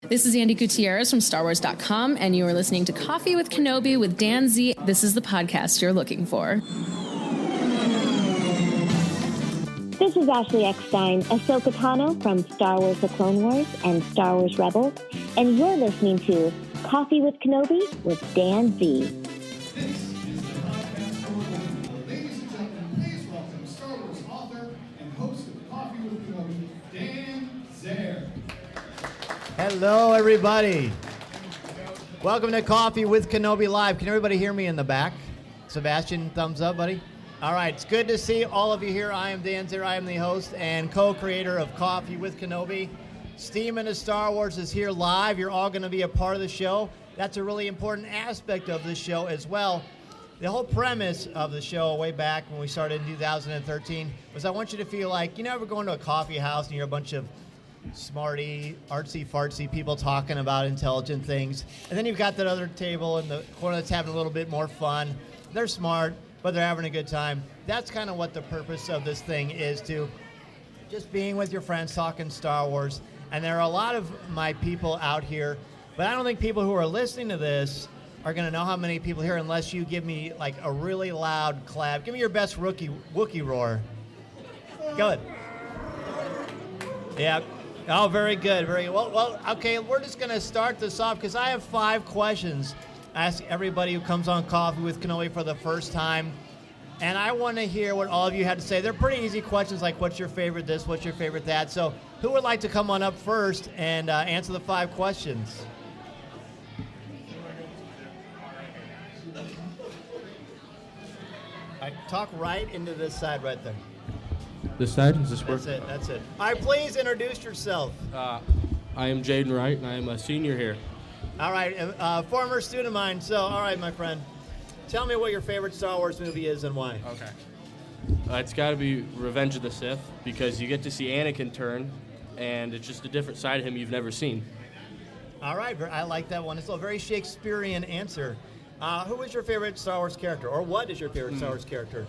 This is Andy Gutierrez from StarWars.com, and you are listening to Coffee with Kenobi with Dan Z. This is the podcast you're looking for. This is Ashley Eckstein, Ahsoka Tano from Star Wars The Clone Wars and Star Wars Rebels, and you're listening to Coffee with Kenobi with Dan Z. This is the podcast for ladies and gentlemen, please welcome Star Wars author and host of Coffee with Kenobi, Dan Z. Hello, everybody. Welcome to Coffee with Kenobi Live. Can everybody hear me in the back? Sebastian, thumbs up, buddy. All right, it's good to see all of you here. I am Dan Zer. I am the host and co-creator of Coffee with Kenobi. S.T.E.A.M into Star Wars is here live. You're all going to be a part of the show. That's a really important aspect of this show as well. The whole premise of the show way back when we started in 2013 was I want you to feel like, you know, ever going to a coffee house and you're a bunch of smarty, artsy-fartsy people talking about intelligent things. And then you've got that other table in the corner that's having a little bit more fun. They're smart, but they're having a good time. That's kind of what the purpose of this thing is, to just being with your friends, talking Star Wars. And there are a lot of my people out here, but I don't think people who are listening to this are going to know how many people here unless you give me like a really loud clap. Give me your best Wookiee roar. Go ahead. Yeah. Oh, very good, very good. Well, okay, we're just going to start this off because I have 5 questions I ask everybody who comes on Coffee with Kenobi for the first time, and I want to hear what all of you had to say. They're pretty easy questions, like what's your favorite this, what's your favorite that. So who would like to come on up first and answer the 5 questions? All right, talk right into this side right there. This side? Does this work? That's it. All right, please introduce yourself. I am Jaden Wright, and I am a senior here. All right, former student of mine. So, all right, my friend, tell me what your favorite Star Wars movie is and why. Okay. It's got to be Revenge of the Sith, because you get to see Anakin turn, and it's just a different side of him you've never seen. All right, I like that one. It's a very Shakespearean answer. Who is your favorite Star Wars character, or what is your favorite Star Wars character?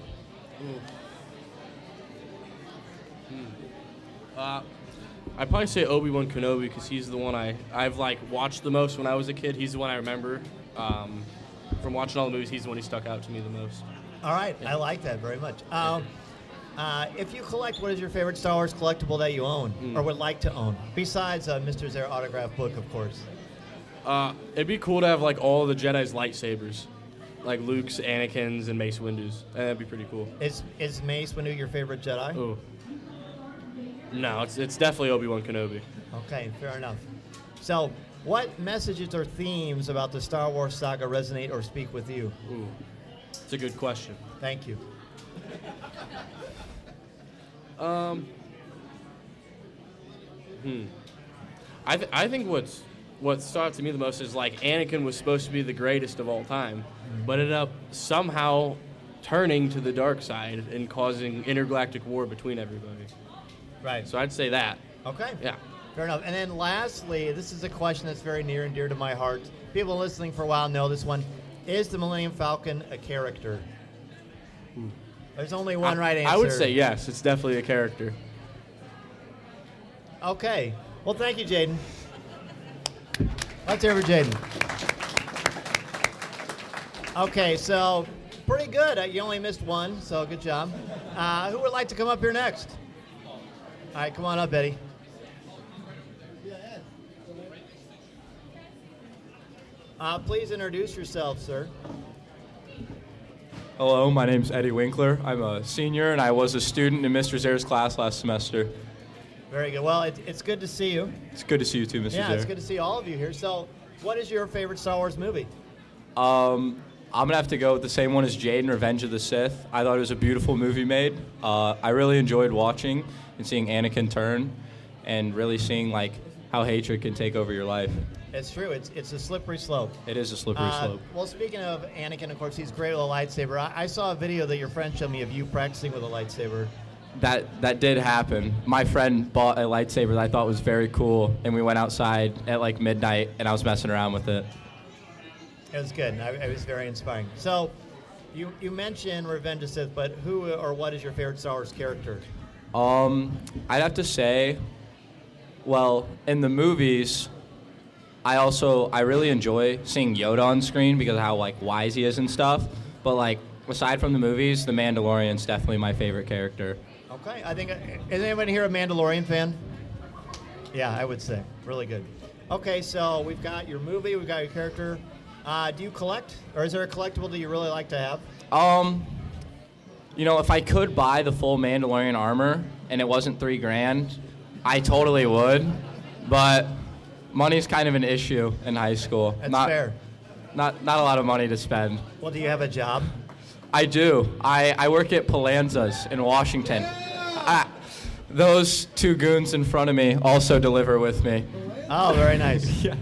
I'd probably say Obi-Wan Kenobi, because he's the one I've watched the most when I was a kid. He's the one I remember. From watching all the movies, he's the one who stuck out to me the most. All right, yeah. I like that very much. If you collect, what is your favorite Star Wars collectible that you own or would like to own? Besides Mr. Zer autograph book, of course. It'd be cool to have all of the Jedi's lightsabers, like Luke's, Anakin's, and Mace Windu's. That'd be pretty cool. Is Mace Windu your favorite Jedi? Oh. No, it's definitely Obi-Wan Kenobi. Okay, fair enough. So, what messages or themes about the Star Wars saga resonate or speak with you? Ooh, it's a good question. Thank you. I think what stood out to me the most is Anakin was supposed to be the greatest of all time, but ended up somehow turning to the dark side and causing intergalactic war between everybody. Right. So I'd say that. Okay. Yeah. Fair enough. And then lastly, this is a question that's very near and dear to my heart. People listening for a while know this one. Is the Millennium Falcon a character? Ooh. There's only one right answer. I would say yes. It's definitely a character. Okay. Well, thank you, Jaden. Let's hear for Jaden. Okay, so pretty good. You only missed one, so good job. Who would like to come up here next? All right, come on up, Eddie. Please introduce yourself, sir. Hello, my name's Eddie Winkler. I'm a senior, and I was a student in Mr. Zer's class last semester. Very good. Well, it's good to see you. It's good to see you too, Mr. Zer. Yeah, it's good to see all of you here. So, what is your favorite Star Wars movie? I'm going to have to go with the same one as Jaden, Revenge of the Sith. I thought it was a beautiful movie made. I really enjoyed watching and seeing Anakin turn and really seeing how hatred can take over your life. It's true. It's a slippery slope. It is a slippery slope. Well, speaking of Anakin, of course, he's great with a lightsaber. I saw a video that your friend showed me of you practicing with a lightsaber. That did happen. My friend bought a lightsaber that I thought was very cool, and we went outside at midnight, and I was messing around with it. It was good. It was very inspiring. So, you mentioned Revenge of the Sith, but who or what is your favorite Star Wars character? I'd have to say, well, in the movies, I really enjoy seeing Yoda on screen because of how like wise he is and stuff. But like aside from the movies, The Mandalorian's definitely my favorite character. Okay, I think, is anybody here a Mandalorian fan? Yeah, I would say. Really good. Okay, so we've got your movie, we've got your character. Do you collect? Or is there a collectible that you really like to have? You know, if I could buy the full Mandalorian armor and it wasn't $3,000, I totally would. But money's kind of an issue in high school. That's fair. Not a lot of money to spend. Well, do you have a job? I do. I work at Palanza's in Washington. Those two goons in front of me also deliver with me. Oh, very nice. Yes.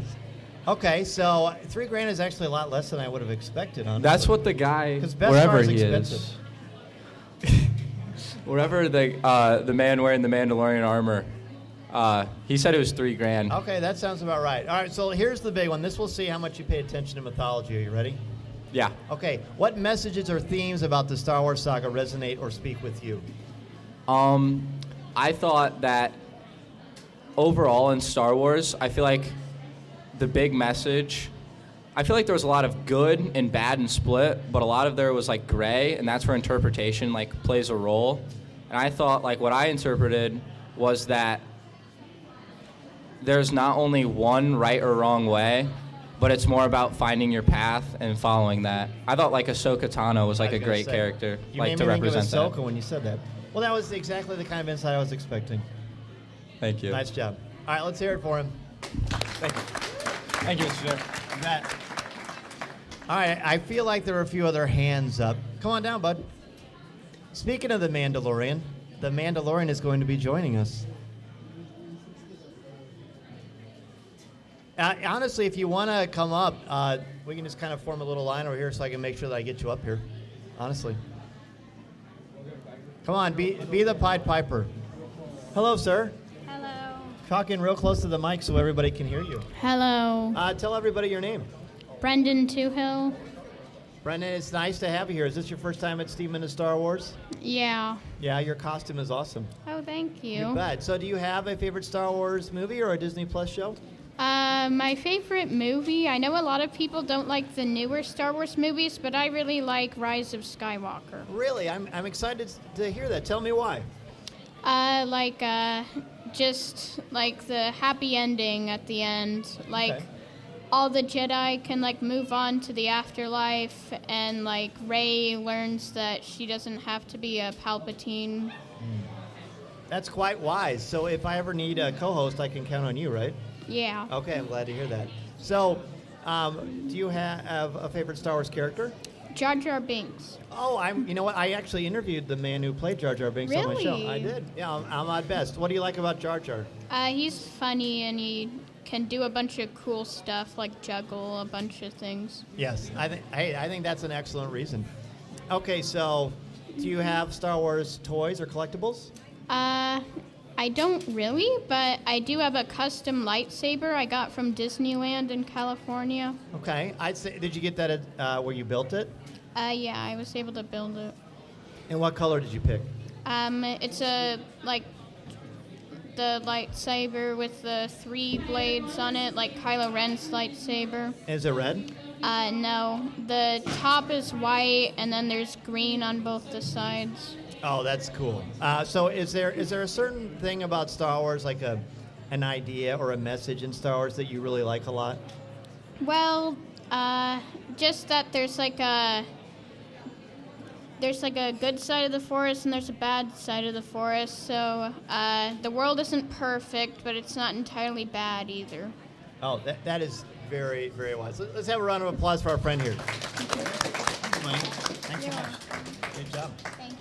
Okay, so $3,000 is actually a lot less than I would have expected. Honestly. That's what the guy, 'Cause Best wherever Car is he expensive. is, wherever the man wearing the Mandalorian armor, he said it was $3,000. Okay, that sounds about right. All right, so here's the big one. This will see how much you pay attention to mythology. Are you ready? Yeah. Okay, what messages or themes about the Star Wars saga resonate or speak with you? I thought that overall in Star Wars, I feel like the big message, I feel like there was a lot of good and bad and split, but a lot of there was like gray, and that's where interpretation like plays a role. And I thought like what I interpreted was that there's not only one right or wrong way, but it's more about finding your path and following that. I thought like Ahsoka Tano was like a great character, You like made to me think of represent Ahsoka that. when you said that. Well, that was exactly the kind of insight I was expecting. Thank you. Nice job. All right, let's hear it for him. Thank you. Thank you, Mr. Chair. You bet. All right, I feel like there are a few other hands up. Come on down, bud. Speaking of the Mandalorian is going to be joining us. Honestly, if you want to come up, we can just kind of form a little line over here so I can make sure that I get you up here. Honestly. Come on, be the Pied Piper. Hello, sir. Hello. Talking real close to the mic so everybody can hear you. Hello. Tell everybody your name. Brendan Toohill. Brendan, it's nice to have you here. Is this your first time at Steam into Star Wars? Yeah. Yeah, your costume is awesome. Oh, thank you. You bet. So do you have a favorite Star Wars movie or a Disney Plus show? My favorite movie, I know a lot of people don't like the newer Star Wars movies, but I really like Rise of Skywalker. Really? I'm excited to hear that. Tell me why. Just like the happy ending at the end. Like, Okay. all the Jedi can, like, move on to the afterlife, and, like, Rey learns that she doesn't have to be a Palpatine. That's quite wise. So if I ever need a co-host, I can count on you, right? Yeah. Okay, I'm glad to hear that. So, do you have a favorite Star Wars character? Jar Jar Binks. Oh, you know what? I actually interviewed the man who played Jar Jar Binks on my show. Really? I did. Yeah, I'm at best. What do you like about Jar Jar? He's funny, and he can do a bunch of cool stuff, like juggle a bunch of things. Yes, I think that's an excellent reason. Okay, so do you have Star Wars toys or collectibles? I don't really, but I do have a custom lightsaber I got from Disneyland in California. Okay, I'd say, did you get that at where you built it? Yeah, I was able to build it. And what color did you pick? It's the lightsaber with the 3 blades on it, like Kylo Ren's lightsaber. Is it red? No, the top is white, and then there's green on both the sides. Oh, that's cool. So is there a certain thing about Star Wars, like an idea or a message in Star Wars that you really like a lot? Well, just that there's like a good side of the forest and there's a bad side of the forest. So the world isn't perfect, but it's not entirely bad either. Oh, that is very, very wise. Let's have a round of applause for our friend here. Thanks so much. Good job. Thank you.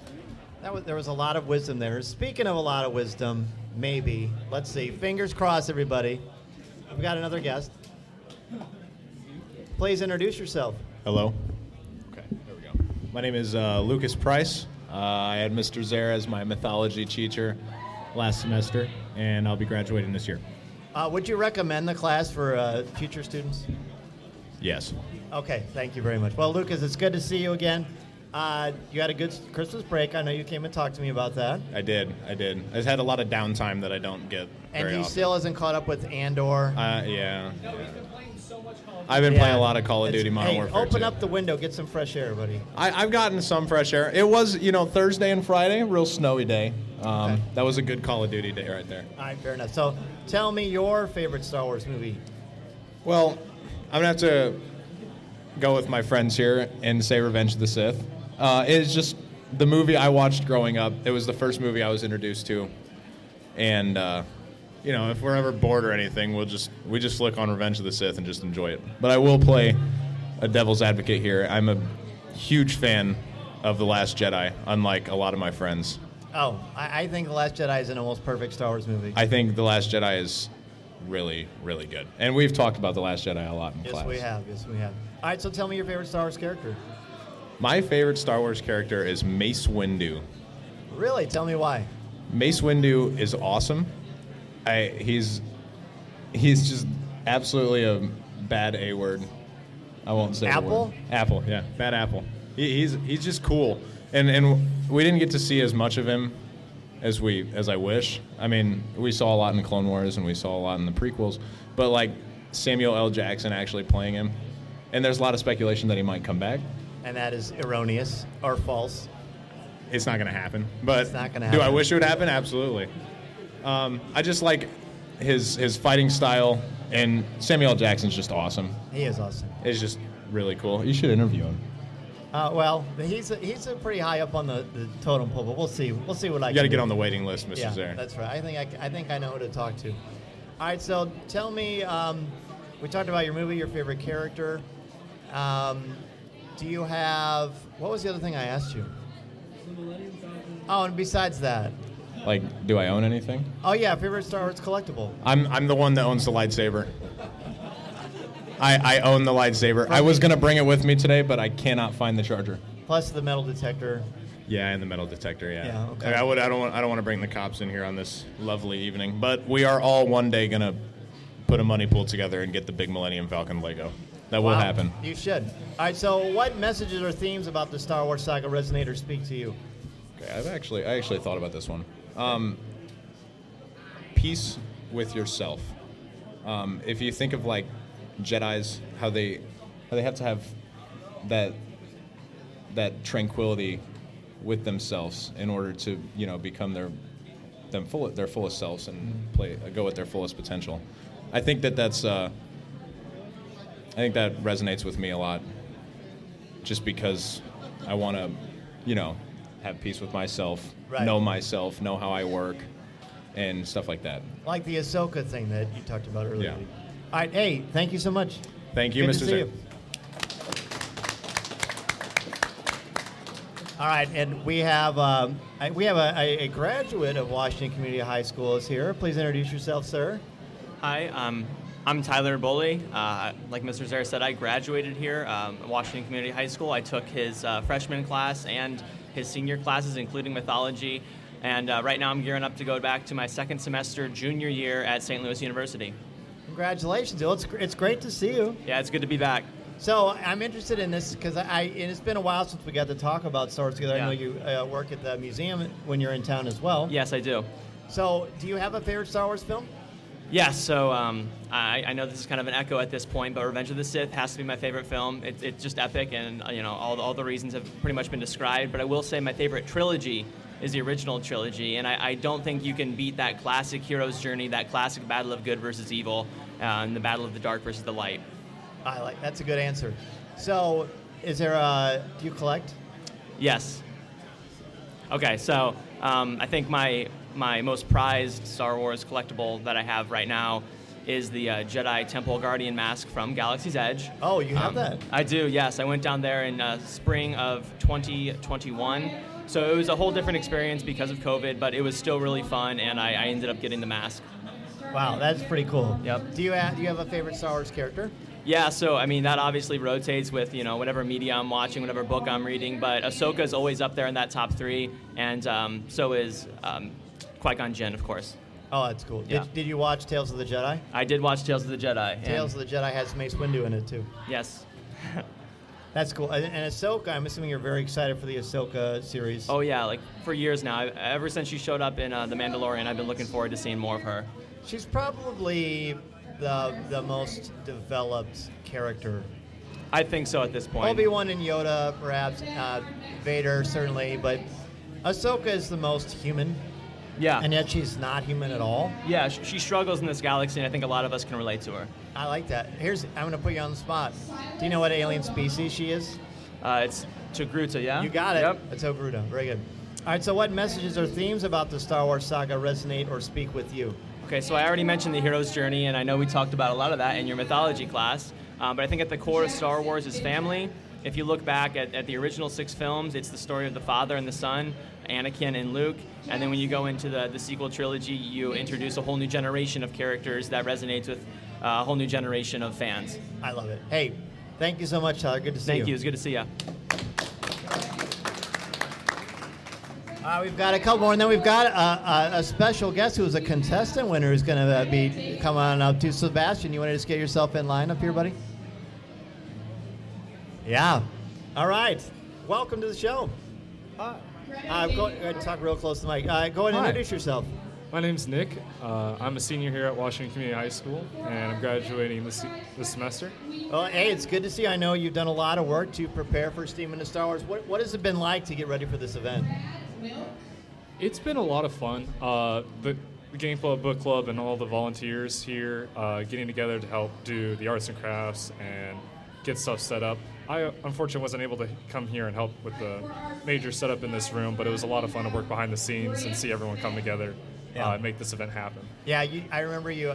There was a lot of wisdom there. Speaking of a lot of wisdom, maybe. Let's see. Fingers crossed, everybody. We've got another guest. Please introduce yourself. Hello. Okay, there we go. My name is Lucas Price. I had Mr. Zare as my mythology teacher last semester, and I'll be graduating this year. Would you recommend the class for future students? Yes. Okay, thank you very much. Well, Lucas, it's good to see you again. You had a good Christmas break. I know you came and talked to me about that. I did. I just had a lot of downtime that I don't get And very he often. still hasn't caught up with Andor. Yeah. I've been playing a lot of Call of Duty Modern Warfare Open too. up the window, get some fresh air, buddy. I've gotten some fresh air. It was, Thursday and Friday, real snowy day. Okay. That was a good Call of Duty day right there. All right, fair enough. So tell me your favorite Star Wars movie. Well, I'm going to have to go with my friends here and say Revenge of the Sith. It's just the movie I watched growing up. It was the first movie I was introduced to. And, if we're ever bored or anything, we just flick on Revenge of the Sith and just enjoy it. But I will play a devil's advocate here. I'm a huge fan of The Last Jedi, unlike a lot of my friends. Oh, I think The Last Jedi is an almost perfect Star Wars movie. I think The Last Jedi is really, really good. And we've talked about The Last Jedi a lot in class. Yes, we have. All right, so tell me your favorite Star Wars character. My favorite Star Wars character is Mace Windu. Really? Tell me why. Mace Windu is awesome. He's just absolutely a bad A word. I won't say Apple? the word. Apple, yeah, bad apple. He's just cool, and we didn't get to see as much of him as I wish. I mean, we saw a lot in Clone Wars and we saw a lot in the prequels, but like Samuel L. Jackson actually playing him, and there's a lot of speculation that he might come back. And that is erroneous or false. It's not going to happen. But It's not gonna do I happen. wish it would happen? Absolutely. I just like his fighting style, and Samuel L. Jackson's just awesome. He is awesome. It's just really cool. You should interview him. Well, he's a pretty high up on the totem pole, but we'll see. We'll see what I You can got to do. get on the waiting list, Mr. Yeah, Zare. that's right. I think I know who to talk to. All right, so tell me. We talked about your movie, your favorite character. Do you have? What was the other thing I asked you? Oh, and besides that, Like, do I own anything? oh yeah, favorite Star Wars collectible. I'm the one that owns the lightsaber. I own the lightsaber. I was going to bring it with me today, but I cannot find the charger. Plus the metal detector. Yeah, and the metal detector. Yeah. Yeah, okay. I don't want to bring the cops in here on this lovely evening, but we are all one day gonna put a money pool together and get the big Millennium Falcon Lego. That will Wow, happen. You should. All right, so what messages or themes about the Star Wars saga resonate or speak to you? Okay, I actually thought about this one. Peace with yourself. If you think of like Jedis, how they have to have that tranquility with themselves in order to become their fullest selves and go with their fullest potential. I think that's I think that resonates with me a lot, just because I want to have peace with myself, Right. know myself, know how I work, and stuff like that. Like the Ahsoka thing that you talked about earlier. Yeah. All right, hey, thank you so much. Thank you, Good Mr. to see Zare. you. All right, and we have a graduate of Washington Community High School is here. Please introduce yourself, sir. Hi, I'm Tyler Boley. Like Mr. Zare said, I graduated here at Washington Community High School. I took his freshman class and his senior classes, including mythology. And right now I'm gearing up to go back to my second semester junior year at St. Louis University. Congratulations. Well, it's great to see you. Yeah, it's good to be back. So I'm interested in this because it's been a while since we got to talk about Star Wars together. I Yeah. know you work at the museum when you're in town as well. Yes, I do. So do you have a favorite Star Wars film? Yeah, so I know this is kind of an echo at this point, but Revenge of the Sith has to be my favorite film. It's just epic, and all the reasons have pretty much been described. But I will say my favorite trilogy is the original trilogy, and I don't think you can beat that classic hero's journey, that classic battle of good versus evil, and the battle of the dark versus the light. That's a good answer. So is there do you collect? Yes. Okay, so I think my most prized Star Wars collectible that I have right now is the Jedi Temple Guardian mask from Galaxy's Edge. Oh, you have that? I do, yes. I went down there in spring of 2021. So it was a whole different experience because of COVID, but it was still really fun, and I ended up getting the mask. Wow, that's pretty cool. Yep. Do you have a favorite Star Wars character? Yeah, so I mean that obviously rotates with whatever media I'm watching, whatever book I'm reading. But Ahsoka is always up there in that top three, and so is Qui-Gon Jinn, of course. Oh, that's cool. Yeah. Did you watch Tales of the Jedi? I did watch Tales of the Jedi. Tales of the Jedi has Mace Windu in it too. Yes. That's cool. And Ahsoka, I'm assuming you're very excited for the Ahsoka series. Oh yeah, like for years now. Ever since she showed up in The Mandalorian, I've been looking forward to seeing more of her. She's probably the most developed character. I think so at this point. Obi-Wan and Yoda, perhaps. Vader, certainly. But Ahsoka is the most human. Yeah. And yet she's not human at all. Yeah, she struggles in this galaxy, and I think a lot of us can relate to her. I like that. I'm going to put you on the spot. Do you know what alien species she is? It's Togruta, yeah? You got it. Yep. It's Togruta. Very good. All right, so what messages or themes about the Star Wars saga resonate or speak with you? Okay, so I already mentioned the hero's journey, and I know we talked about a lot of that in your mythology class. But I think at the core of Star Wars is family. If you look back at the original 6 films, it's the story of the father and the son, Anakin and Luke. And then when you go into the sequel trilogy, you introduce a whole new generation of characters that resonates with a whole new generation of fans. I love it. Hey, thank you so much, Tyler. Good to see you. Thank you. It's good to see you. We've got a couple more, and then we've got a special guest who's a contestant winner who's going to be coming on up to Sebastian. You want to just get yourself in line up here, buddy? Yeah. All right. Welcome to the show. Hi. Go ahead and talk real close to the mic. Go ahead and introduce yourself. My name's Nick. I'm a senior here at Washington Community High School, and I'm graduating this semester. Well, hey, it's good to see you. I know you've done a lot of work to prepare for STEAM into Star Wars. What has it been like to get ready for this event? It's been a lot of fun. The Game Club, Book Club, and all the volunteers here getting together to help do the arts and crafts and get stuff set up. I unfortunately wasn't able to come here and help with the major setup in this room, but it was a lot of fun to work behind the scenes and see everyone come together and make this event happen. Yeah, I remember you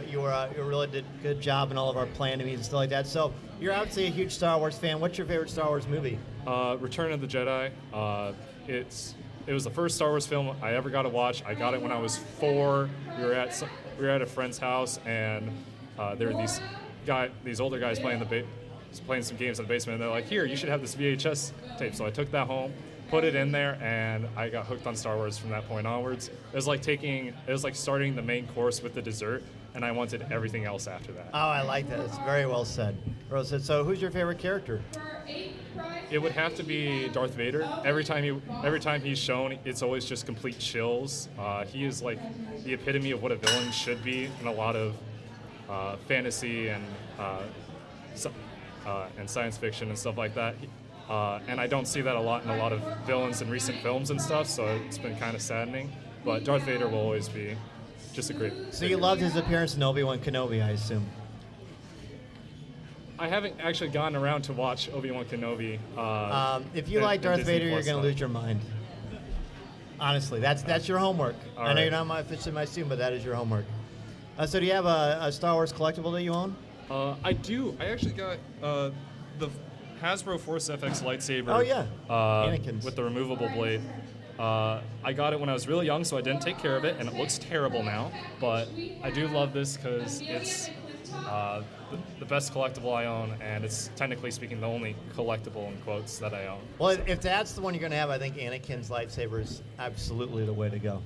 really did a good job in all of our planning and stuff like that. So you're obviously a huge Star Wars fan. What's your favorite Star Wars movie? Return of the Jedi. It was the first Star Wars film I ever got to watch. I got it when I was 4. We were at a friend's house, and there were these older guys playing some games in the basement, and they're like, "Here, you should have this VHS tape." So I took that home, put it in there, and I got hooked on Star Wars from that point onwards. It was like starting the main course with the dessert, and I wanted everything else after that. Oh, I like that. It's very well said. So who's your favorite character? It would have to be Darth Vader. Every time he's shown, it's always just complete chills. He is like the epitome of what a villain should be in a lot of fantasy and science fiction and stuff like that. And I don't see that a lot in a lot of villains in recent films and stuff, so it's been kind of saddening. But Darth Vader will always be just a great So you loved his appearance in Obi-Wan Kenobi, I assume? I haven't actually gotten around to watch Obi-Wan Kenobi. If you like Darth Vader, you're going to lose your mind. Honestly, that's your homework. I know you're not officially my student, but that is your homework. So do you have a Star Wars collectible that you own? I do. I actually got the Hasbro Force FX lightsaber. Oh, yeah. Anakin's. With the removable blade. I got it when I was really young, so I didn't take care of it, and it looks terrible now. But I do love this because it's the best collectible I own, and it's technically speaking the only collectible in quotes that I own. Well, if that's the one you're going to have, I think Anakin's lightsaber is absolutely the way to go.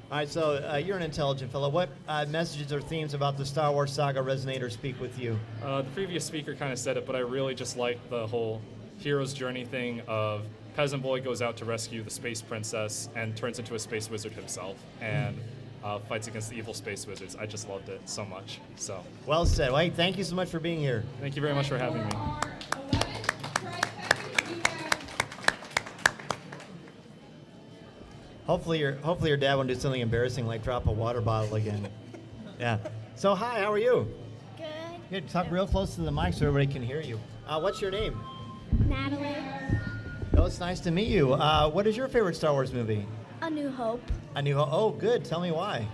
All right, so you're an intelligent fellow. What messages or themes about the Star Wars saga resonate or speak with you? The previous speaker kind of said it, but I really just like the whole hero's journey thing of peasant boy goes out to rescue the space princess and turns into a space wizard himself and fights against the evil space wizards. I just loved it so much. So well said. Well, hey, thank you so much for being here. Thank you very much for having me. Hopefully your dad won't do something embarrassing like drop a water bottle again. Yeah. So hi, how are you? Good. Good. Talk real close to the mic so everybody can hear you. What's your name? Natalie. Oh, it's nice to meet you. What is your favorite Star Wars movie? A New Hope. A New Hope. Oh, good. Tell me why.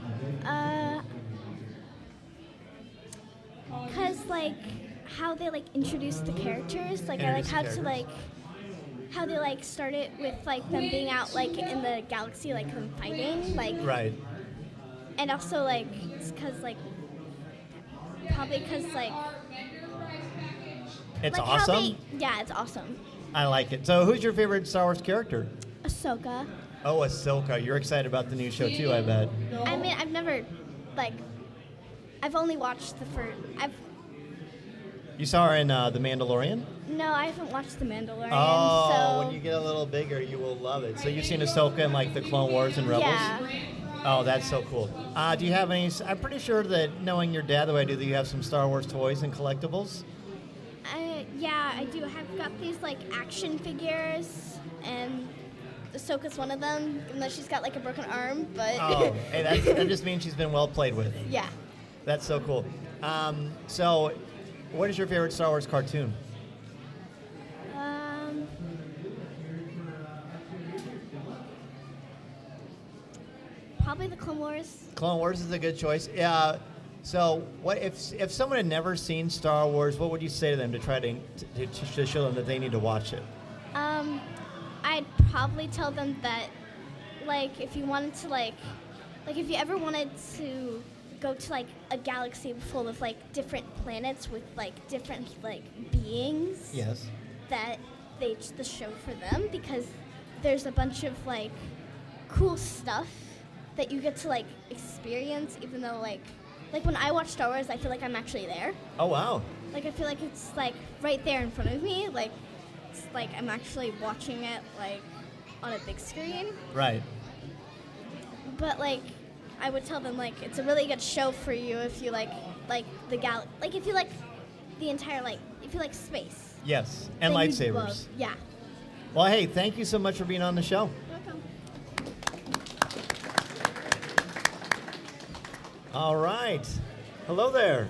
Cause like how they like introduce the characters. Like I like how to like how they like started with like them being out like in the galaxy, like them fighting, like right. And also like cause like probably cause like it's like awesome. Yeah, it's awesome. I like it. So who's your favorite Star Wars character? Ahsoka. Oh, Ahsoka. You're excited about the new show too, I bet. I mean, I've never like I've only watched the first. You saw her in The Mandalorian? No, I haven't watched The Mandalorian. Oh, so when you get a little bigger, you will love it. So you've seen Ahsoka in like the Clone Wars and Rebels? Yeah. Oh, that's so cool. Do you have any? I'm pretty sure that knowing your dad the way I do, that you have some Star Wars toys and collectibles. Yeah, I do. I've got these like action figures, and Ahsoka's one of them, even though she's got like a broken arm. But Oh, hey, that just means she's been well played with. yeah. That's so cool. So, what is your favorite Star Wars cartoon? Probably the Clone Wars. Clone Wars is a good choice. Yeah. So, what if someone had never seen Star Wars? What would you say to them to try to show them that they need to watch it? I'd probably tell them that, like, if you wanted to, like if you ever wanted to go to, like, a galaxy full of, like, different planets with, like, different, like, beings. Yes. That it's the show for them, because there's a bunch of, like, cool stuff that you get to, like, experience, even though, like when I watch Star Wars, I feel like I'm actually there. Oh, wow. Like, I feel like it's, like, right there in front of me. Like, it's like I'm actually watching it, like, on a big screen. Right. But, like, I would tell them, like, it's a really good show for you if you like the like, if you like the entire, like, if you like space. Yes, and then you'd lightsabers. love- Yeah. Well, hey, thank you so much for being on the show. Welcome. All right. Hello there.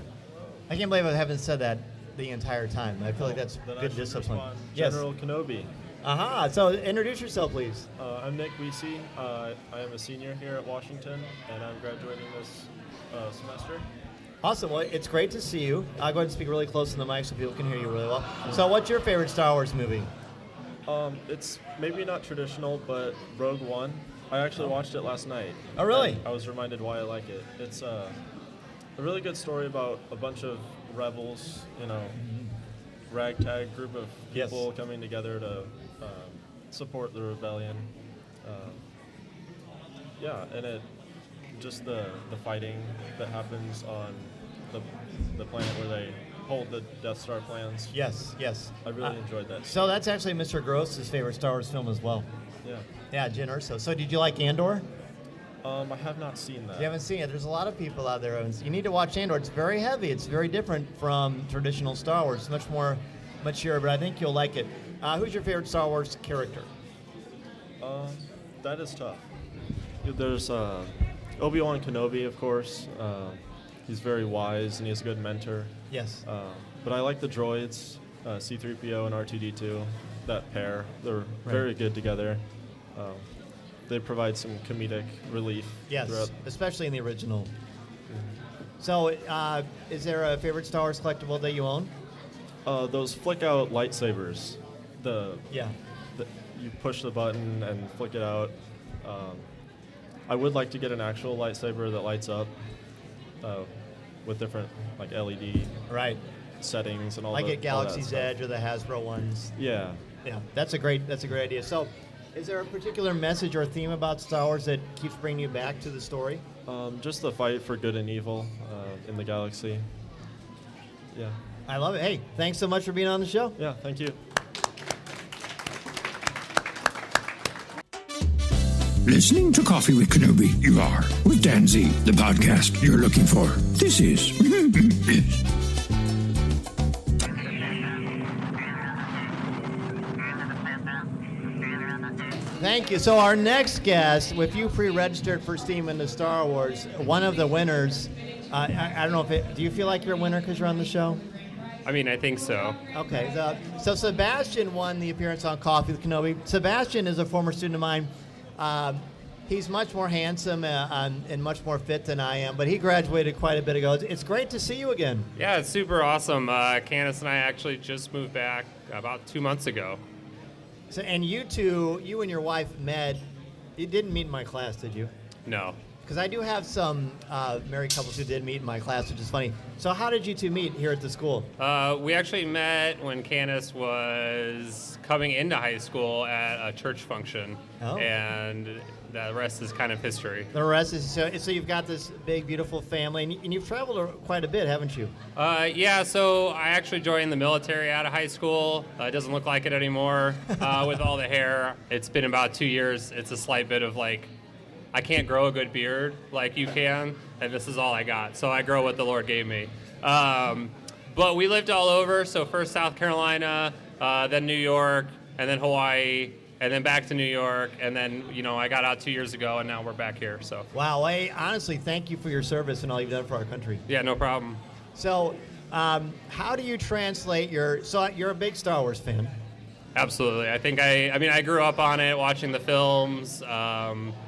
I can't believe I haven't said that the entire time. I feel like that's Then I good should discipline. respond. Yes. General Kenobi. Aha. So introduce yourself, please. I'm Nick Weesey. I am a senior here at Washington, and I'm graduating this semester. Awesome. Well, it's great to see you. I'll go ahead and speak really close to the mic so people can hear you really well. So what's your favorite Star Wars movie? It's maybe not traditional, but Rogue One. I actually watched it last night. Oh, really? And I was reminded why I like it. It's a really good story about a bunch of rebels, ragtag group of people coming together to support the rebellion. And it just the fighting that happens on the planet where they hold the Death Star plans. Yes, yes. I really enjoyed that. So that's actually Mr. Gross's favorite Star Wars film as well. Yeah. Yeah, Jyn Erso. So did you like Andor? I have not seen that. You haven't seen it. There's a lot of people out there. You need to watch Andor. It's very heavy. It's very different from traditional Star Wars. It's much more mature, but I think you'll like it. Who's your favorite Star Wars character? That is tough. There's Obi-Wan Kenobi, of course. He's very wise and he has a good mentor. Yes. But I like the droids, C-3PO and R2-D2, that pair. They're very good together. They provide some comedic relief. Yes, throughout. especially in the original. So, is there a favorite Star Wars collectible that you own? Those flick-out lightsabers. You push the button and flick it out. I would like to get an actual lightsaber that lights up with different like LED settings and all. Like at at Galaxy's Edge or the Hasbro ones. Yeah. Yeah, that's a great idea. So, is there a particular message or theme about Star Wars that keeps bringing you back to the story? Just the fight for good and evil in the galaxy. Yeah. I love it. Hey, thanks so much for being on the show. Yeah, thank you. Listening to Coffee with Kenobi, you are, with Dan Z, the podcast you're looking for. This is... Thank you. So our next guest, if you pre-registered for S.T.E.A.M into Star Wars, one of the winners, I don't know do you feel like you're a winner because you're on the show? I mean, I think so. Okay. So Sebastian won the appearance on Coffee with Kenobi. Sebastian is a former student of mine. He's much more handsome and much more fit than I am, but he graduated quite a bit ago. It's great to see you again. Yeah, it's super awesome. Candace and I actually just moved back about 2 months ago. So, and you two, you and your wife met. You didn't meet in my class, did you? No. Because I do have some married couples who did meet in my class, which is funny. So how did you two meet here at the school? We actually met when Candace was coming into high school at a church function. Oh. And the rest is kind of history. The rest is so you've got this big, beautiful family, and you've traveled quite a bit, haven't you? Yeah, so I actually joined the military out of high school. It doesn't look like it anymore with all the hair. It's been about 2 years. It's a slight bit of like, I can't grow a good beard like you can, and this is all I got. So I grow what the Lord gave me. But we lived all over, so first South Carolina, then New York, and then Hawaii, and then back to New York, and then, I got out 2 years ago, and now we're back here, so. Wow, honestly, thank you for your service and all you've done for our country. Yeah, no problem. So, how do you translate so you're a big Star Wars fan? Absolutely. I think I grew up on it, watching the films,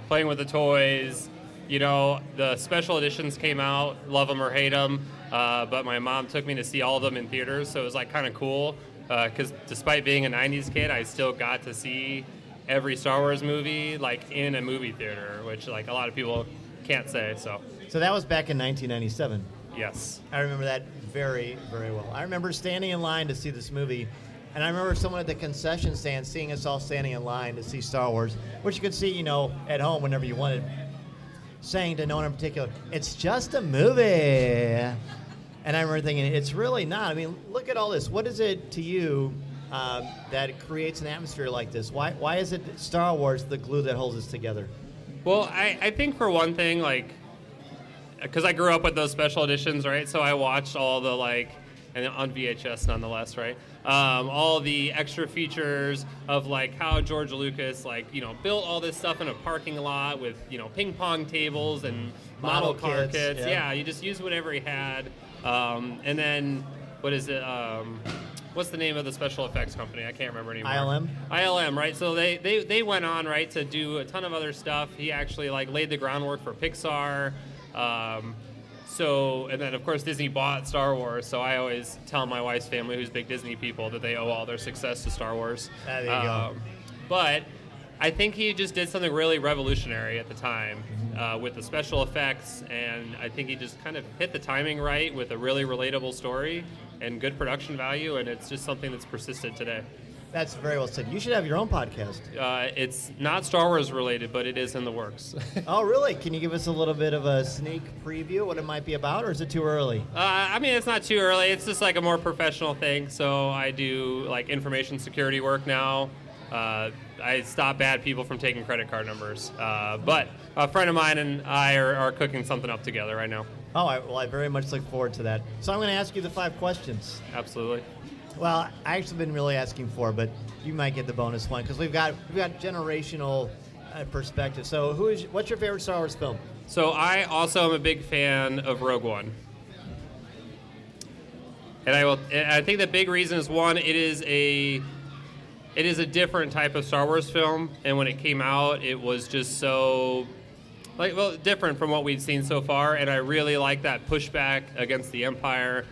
playing with the toys. The special editions came out, love them or hate them, but my mom took me to see all of them in theaters, so it was like kind of cool. Because despite being a 90s kid, I still got to see every Star Wars movie like in a movie theater, which like a lot of people can't say. So that was back in 1997. Yes. I remember that very, very well. I remember standing in line to see this movie, and I remember someone at the concession stand seeing us all standing in line to see Star Wars, which you could see, at home whenever you wanted, saying to no one in particular, "It's just a movie." And I remember thinking, it's really not. I mean, look at all this. What is it to you that creates an atmosphere like this? Why is it Star Wars the glue that holds us together? Well, I think for one thing, because I grew up with those special editions, right? So I watched all the, and on VHS nonetheless, right? All the extra features of, how George Lucas, built all this stuff in a parking lot with, ping pong tables and model car kits. Yeah, you just used whatever he had. And then, what is it? What's the name of the special effects company? I can't remember anymore. ILM, right? So they went on, right, to do a ton of other stuff. He actually laid the groundwork for Pixar. And then of course Disney bought Star Wars. So I always tell my wife's family, who's big Disney people, that they owe all their success to Star Wars. There you go. But I think he just did something really revolutionary at the time with the special effects, and I think he just kind of hit the timing right with a really relatable story and good production value, and it's just something that's persisted today. That's very well said. You should have your own podcast. It's not Star Wars related, but it is in the works. Oh, really? Can you give us a little bit of a sneak preview what it might be about, or is it too early? It's not too early. It's just a more professional thing. So I do information security work now. I stop bad people from taking credit card numbers. But a friend of mine and I are cooking something up together right now. Oh, I very much look forward to that. So I'm going to ask you the 5 questions. Absolutely. Well, I actually been really asking 4, but you might get the bonus one because we've got generational perspective. So what's your favorite Star Wars film? So I also am a big fan of Rogue One. And I think the big reason is, one, it is a different type of Star Wars film, and when it came out, it was just so different from what we'd seen so far, and I really like that pushback against the Empire.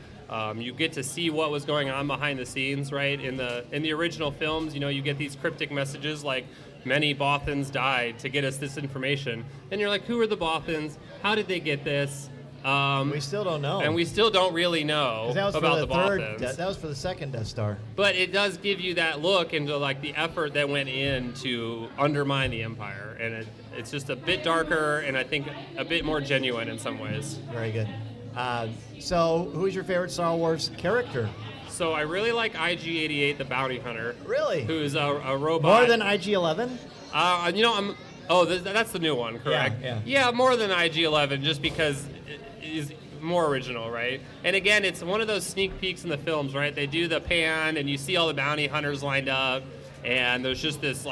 You get to see what was going on behind the scenes, right? In the original films, you get these cryptic messages like many Bothans died to get us this information, and you're like, who are the Bothans? How did they get this? We still don't know. And we still don't really know about the Bothans. That was for the second Death Star. But it does give you that look into the effort that went in to undermine the Empire. And it's just a bit darker and I think a bit more genuine in some ways. Very good. So who's your favorite Star Wars character? So I really like IG-88, the bounty hunter. Really? Who's a robot. More than IG-11? That's the new one, correct? Yeah. More than IG-11 just because is more original, right? And again, it's one of those sneak peeks in the films, right? They do the pan and you see all the bounty hunters lined up and there's just this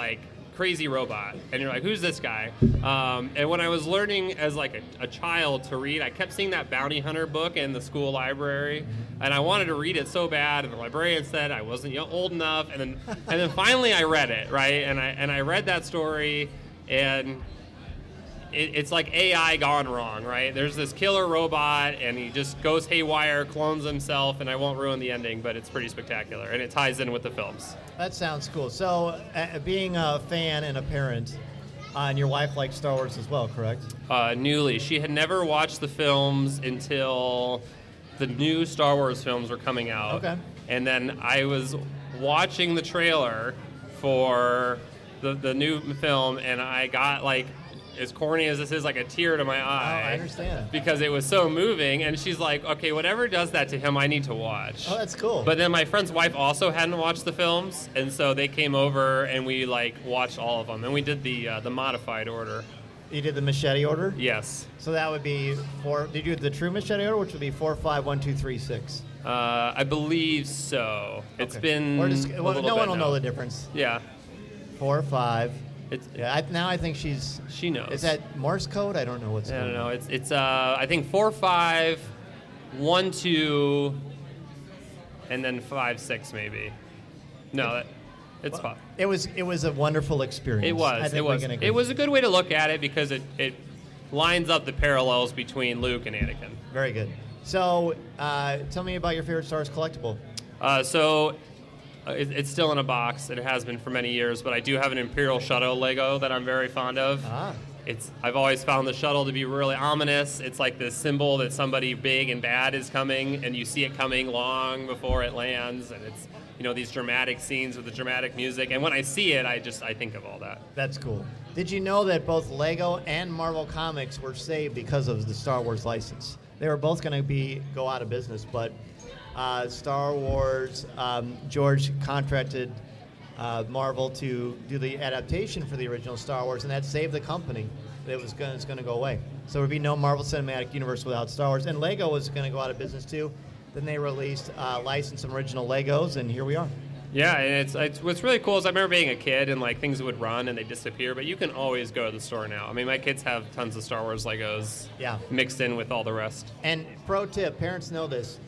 crazy robot and you're like, who's this guy? And when I was learning as a child to read, I kept seeing that bounty hunter book in the school library and I wanted to read it so bad, and the librarian said I wasn't old enough, and then finally I read it, right? And I read that story, and it's like AI gone wrong, right? There's this killer robot, and he just goes haywire, clones himself, and I won't ruin the ending, but it's pretty spectacular, and it ties in with the films. That sounds cool. So, being a fan and a parent, and your wife likes Star Wars as well, correct? Newly. She had never watched the films until the new Star Wars films were coming out. Okay. And then I was watching the trailer for the new film, and I got as corny as this is, like a tear to my eye. I understand. Because it was so moving, and she's like, okay, whatever does that to him, I need to watch. Oh, that's cool. But then my friend's wife also hadn't watched the films, and so they came over and we like watched all of them, and we did the modified order. You did the machete order? Yes. So that would be did you do the true machete order, which would be 4, 5, 1, 2, 3, 6? I believe so. It's Okay. been Or a just, little no bit one will now. know the difference. Yeah. 4, 5. It's, now I think she knows. Is that Morse code? I don't know what's I going don't know. on. It's I think 4, 5, 1, 2, and then 5, 6 maybe. No, it's fine. It was a wonderful experience. It was. It was a good way to look at it because it lines up the parallels between Luke and Anakin. Very good. So, tell me about your favorite Star Wars collectible. It's still in a box. It has been for many years, but I do have an Imperial Shuttle Lego that I'm very fond of. I've always found the shuttle to be really ominous. It's like this symbol that somebody big and bad is coming, and you see it coming long before it lands, and it's these dramatic scenes with the dramatic music. And when I see it, I think of all that. That's cool. Did you know that both Lego and Marvel Comics were saved because of the Star Wars license? They were both going to go out of business, but Star Wars, George contracted Marvel to do the adaptation for the original Star Wars, and that saved the company. It was going to go away. So there would be no Marvel Cinematic Universe without Star Wars. And Lego was going to go out of business too. Then they released licensed some original Legos, and here we are. Yeah, and it's what's really cool is I remember being a kid and like things would run and they disappear, but you can always go to the store now. I mean, my kids have tons of Star Wars Legos mixed in with all the rest. And pro tip, parents know this.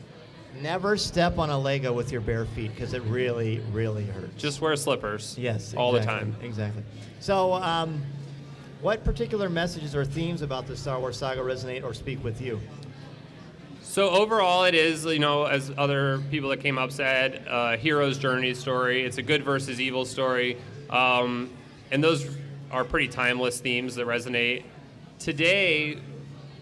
Never step on a Lego with your bare feet because it really, really hurts. Just wear slippers. Yes, all the time. Exactly. So, what particular messages or themes about the Star Wars saga resonate or speak with you? So overall, it is, as other people that came up said, hero's journey story. It's a good versus evil story. And those are pretty timeless themes that resonate. Today,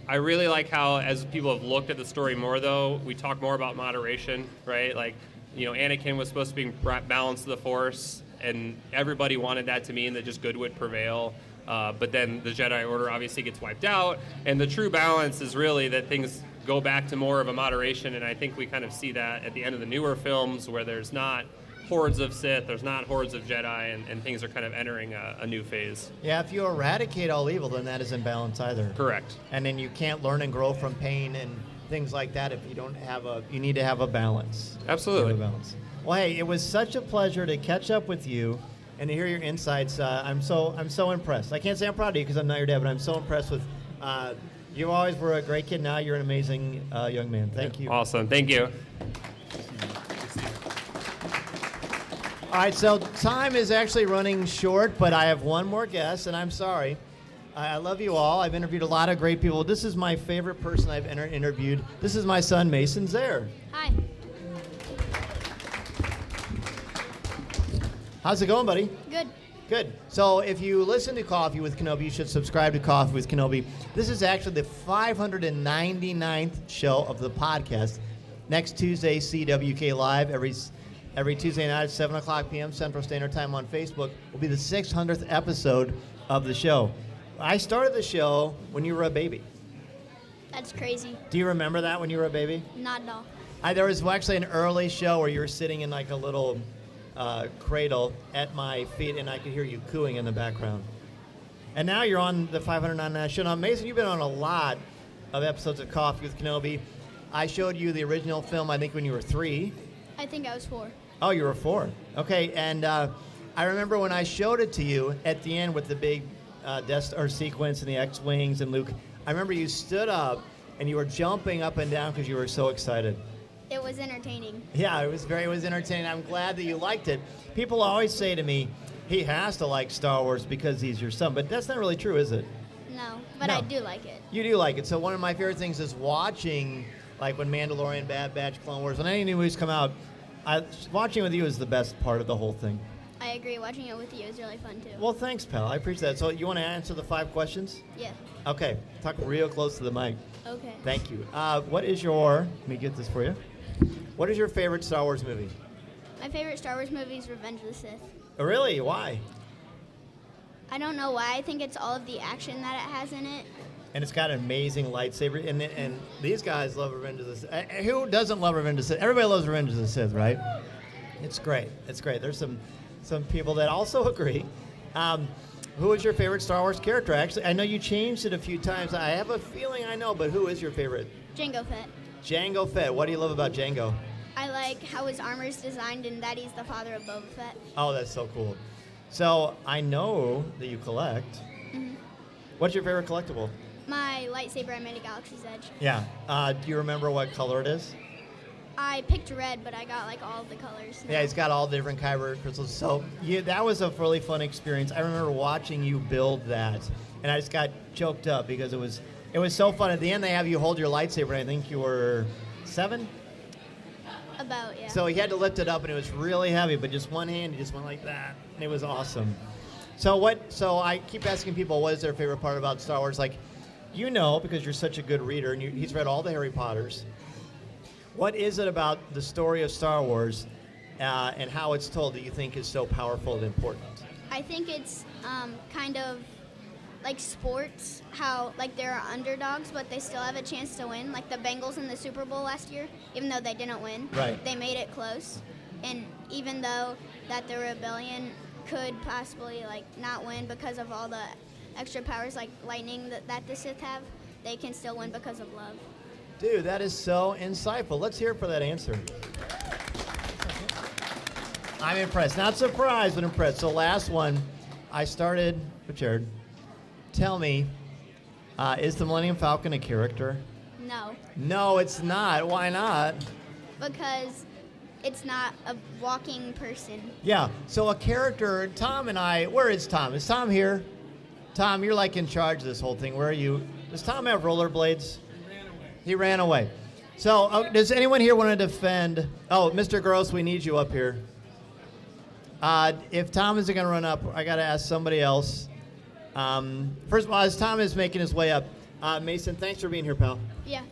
I really like how, as people have looked at the story more, though, we talk more about moderation, right? Like, Anakin was supposed to be balanced to the Force, and everybody wanted that to mean that just good would prevail. But then the Jedi Order obviously gets wiped out, and the true balance is really that things go back to more of a moderation, and I think we kind of see that at the end of the newer films where there's not hordes of Sith, there's not hordes of Jedi, and things are kind of entering a new phase. Yeah, if you eradicate all evil, then that isn't balance either. Correct. And then you can't learn and grow from pain and things like that if you don't have you need to have a balance. Absolutely. You have a balance. Well, hey, it was such a pleasure to catch up with you and to hear your insights. I'm so impressed. I can't say I'm proud of you because I'm not your dad, but I'm so impressed with you always were a great kid. Now you're an amazing young man. Thank you. Awesome. Thank you. All right, so time is actually running short, but I have one more guest, and I'm sorry. I love you all. I've interviewed a lot of great people. This is my favorite person I've interviewed. This is my son, Mason Zaire. Hi. How's it going, buddy? Good. Good. So if you listen to Coffee with Kenobi, you should subscribe to Coffee with Kenobi. This is actually the 599th show of the podcast. Next Tuesday, CWK Live, every Tuesday night at 7 o'clock p.m. Central Standard Time on Facebook, will be the 600th episode of the show. I started the show when you were a baby. That's crazy. Do you remember that when you were a baby? Not at all. There was actually an early show where you were sitting in like a little cradle at my feet, and I could hear you cooing in the background. And now you're on the 599th show. Now, Mason, you've been on a lot of episodes of Coffee with Kenobi. I showed you the original film, I think, when you were 3. I think I was 4. Oh, you were 4. Okay, and I remember when I showed it to you at the end with the big Death Star sequence and the X-Wings and Luke, I remember you stood up and you were jumping up and down because you were so excited. It was entertaining. Yeah, it was entertaining. I'm glad that you liked it. People always say to me, he has to like Star Wars because he's your son, but that's not really true, is it? No, but No. I do like it. You do like it. So one of my favorite things is watching, like when Mandalorian, Bad Batch, Clone Wars, when any new movies come out, watching with you is the best part of the whole thing. I agree. Watching it with you is really fun, too. Well, thanks, pal. I appreciate that. So you want to answer the 5 questions? Yeah. Okay. Talk real close to the mic. Okay. Thank you. Let me get this for you. What is your favorite Star Wars movie? My favorite Star Wars movie is Revenge of the Sith. Oh, really? Why? I don't know why. I think it's all of the action that it has in it. And it's got an amazing lightsaber. And these guys love Revenge of the Sith. Who doesn't love Revenge of the Sith? Everybody loves Revenge of the Sith, right? It's great. It's great. There's some people that also agree. Who is your favorite Star Wars character? Actually, I know you changed it a few times. I have a feeling I know, but who is your favorite? Jango Fett. Jango Fett. What do you love about Jango? I like how his armor is designed and that he's the father of Boba Fett. Oh, that's so cool. So I know that you collect. Mm-hmm. What's your favorite collectible? My lightsaber I made at Galaxy's Edge. Yeah. Do you remember what color it is? I picked red, but I got like all of the colors. Yeah, he's got all the different kyber crystals. So that was a really fun experience. I remember watching you build that, and I just got choked up because it was so fun. At the end, they have you hold your lightsaber, and I think you were 7? About, yeah. So he had to lift it up, and it was really heavy, but just one hand, he just went like that, and it was awesome. So I keep asking people, what is their favorite part about Star Wars? Like, you know, because you're such a good reader, and he's read all the Harry Potters. What is it about the story of Star Wars and how it's told that you think is so powerful and important? I think it's kind of like sports, how like there are underdogs, but they still have a chance to win. Like the Bengals in the Super Bowl last year, even though they didn't win, right. They made it close. And even though that the rebellion could possibly like not win because of all the extra powers like lightning that the Sith have, they can still win because of love. Dude, that is so insightful. Let's hear it for that answer. I'm impressed. Not surprised, but impressed. So last one, I started with Jared. Tell me, is the Millennium Falcon a character? No. No, it's not. Why not? Because it's not a walking person. Yeah, so a character, Tom and I, where is Tom? Is Tom here? Tom, you're like in charge of this whole thing. Where are you? Does Tom have rollerblades? He ran away. So does anyone here want to defend? Oh, Mr. Gross, we need you up here. If Tom isn't going to run up, I got to ask somebody else. First of all, as Tom is making his way up, Mason, thanks for being here, pal. Yeah.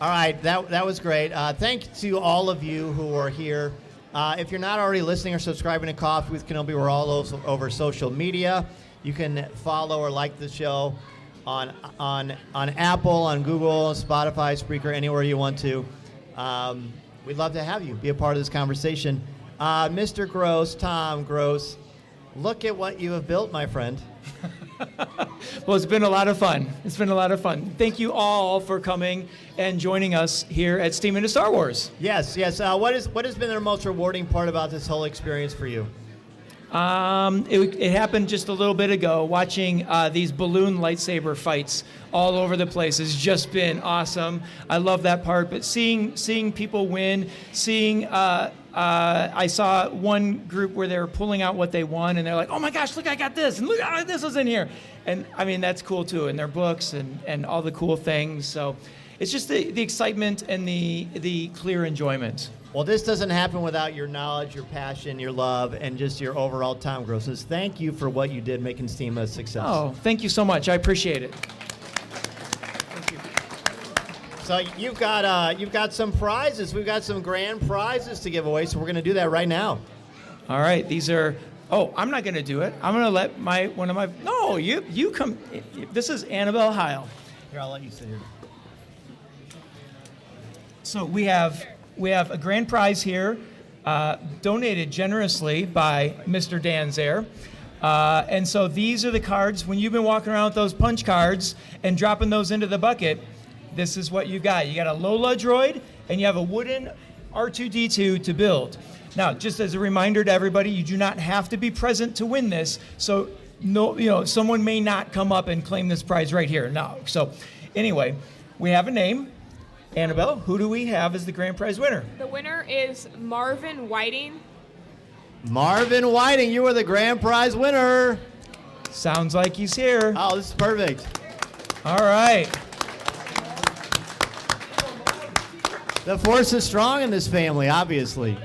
All right, that was great. Thanks to all of you who are here. If you're not already listening or subscribing to Coffee with Kenobi, we're all over social media. You can follow or like the show on Apple, on Google, Spotify, Spreaker, anywhere you want to. We'd love to have you be a part of this conversation. Mr. Gross, Tom Gross, look at what you have built, my friend. Well, it's been a lot of fun. It's been a lot of fun. Thank you all for coming and joining us here at S.T.E.A.M Into Star Wars. Yes. What has been the most rewarding part about this whole experience for you? It happened just a little bit ago. Watching these balloon lightsaber fights all over the place has just been awesome. I love that part. But seeing people win, I saw one group where they were pulling out what they won, and they're like, "Oh my gosh, look, I got this, and look, this was in here." And I mean, that's cool too. And their books and all the cool things. So it's just the excitement and the clear enjoyment. Well, this doesn't happen without your knowledge, your passion, your love, and just your overall Tom Grossness. Thank you for what you did making S.T.E.A.M a success. Oh, thank you so much. I appreciate it. So you've got some prizes. We've got some grand prizes to give away, so we're going to do that right now. All right, these are. Oh, I'm not going to do it. I'm going to let one of my. No, you come. This is Annabelle Heil. Here, I'll let you sit here. So we have a grand prize here, donated generously by Mr. Dan Zaire. And so these are the cards. When you've been walking around with those punch cards and dropping those into the bucket, this is what you got. You got a Lola droid, and you have a wooden R2-D2 to build. Now, just as a reminder to everybody, you do not have to be present to win this. So, no, someone may not come up and claim this prize right here. No. So, anyway, we have a name. Annabelle, who do we have as the grand prize winner? The winner is Marvin Whiting. Marvin Whiting, you are the grand prize winner. Sounds like he's here. Oh, this is perfect. All right. The force is strong in this family, obviously.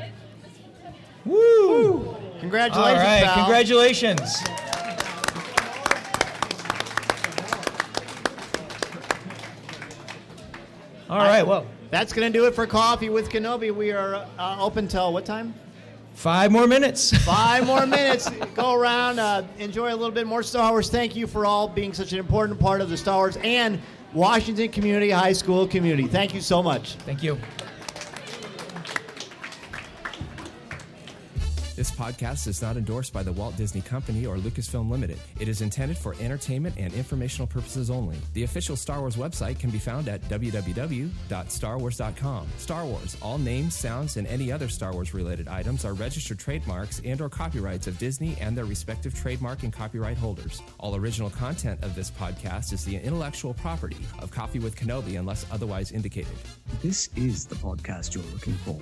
Woo! Congratulations, all right, pal. Congratulations. All right, well. That's going to do it for Coffee with Kenobi. We are open till what time? 5 more minutes. 5 more minutes. Go around, enjoy a little bit more Star Wars. Thank you for all being such an important part of the Star Wars and Washington Community High School community. Thank you so much. Thank you. This podcast is not endorsed by the Walt Disney Company or Lucasfilm Limited. It is intended for entertainment and informational purposes only. The official Star Wars website can be found at www.starwars.com. Star Wars, all names, sounds, and any other Star Wars related items are registered trademarks and or copyrights of Disney and their respective trademark and copyright holders. All original content of this podcast is the intellectual property of Coffee with Kenobi unless otherwise indicated. This is the podcast you're looking for.